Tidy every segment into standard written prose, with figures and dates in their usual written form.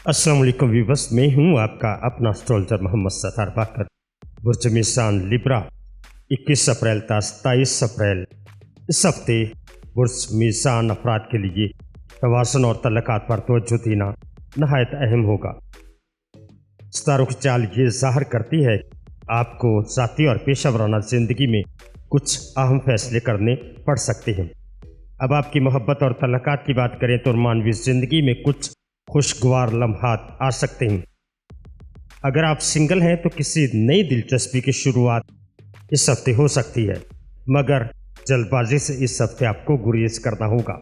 अस्सलाम वालेकुम व्यूवर्स, मैं हूं आपका अपना एस्ट्रोलॉजर मोहम्मद सत्तार बाकर। बुर्ज मिसान लिब्रा 21 अप्रैल था 27 अप्रैल। इस हफ्ते बुर्ज मिसान अफराद के लिए तवाज़ुन और तल्लुकात पर तवज्जो देना नहायत अहम होगा। सितारों की चाल ये ज़ाहिर करती है कि आपको ज़ाती और पेशा वराना ज़िंदगी में कुछ अहम फैसले करने पड़ सकते हैं। अब आपकी मोहब्बत और तल्लुकात की बात करें तो मानवी ज़िंदगी में कुछ खुशगवार लम्हात आ सकते हैं। अगर आप सिंगल हैं तो किसी नई दिलचस्पी की शुरुआत इस हफ्ते हो सकती है, मगर जल्दबाजी से इस हफ्ते आपको गुरेज करना होगा।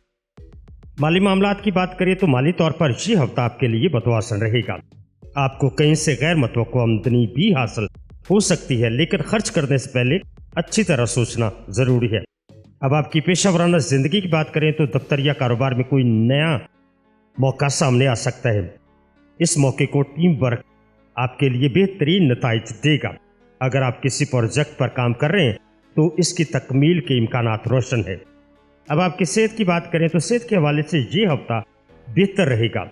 माली मामलात की बात करें तो माली तौर पर यह हफ्ता आपके लिए बदवासन रहेगा। आपको कहीं से गैर मुतवक्को आमदनी भी हासिल हो सकती है, लेकिन खर्च करने से पहले अच्छी तरह सोचना ज़रूरी है। अब आपकी पेशा वराना ज़िंदगी की बात करें तो दफ्तर या कारोबार में कोई नया मौका सामने आ सकता है। इस मौके को टीम वर्क आपके लिए बेहतरीन नताइज देगा। अगर आप किसी प्रोजेक्ट पर काम कर रहे हैं तो इसकी तकमील के इम्कानात रोशन है। अब आपकी सेहत की बात करें तो सेहत के हवाले से ये हफ्ता बेहतर रहेगा,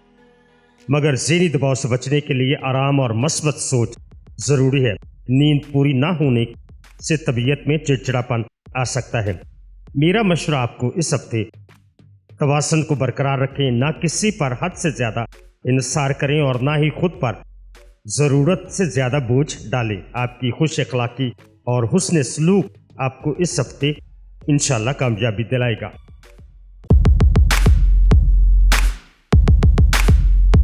मगर ज़हनी दबाव से बचने के लिए आराम और मस्बत सोच ज़रूरी है। नींद पूरी ना होने से तबीयत में चिड़चिड़ापन आ सकता है। मेरा मशवरा आपको इस हफ्ते तवाज़ुन को बरकरार रखें, ना किसी पर हद से ज़्यादा इंसार करें और ना ही खुद पर ज़रूरत से ज़्यादा बोझ डालें। आपकी खुश अखलाकी और हुस्न सलूक आपको इस हफ्ते इंशाअल्लाह कामयाबी दिलाएगा।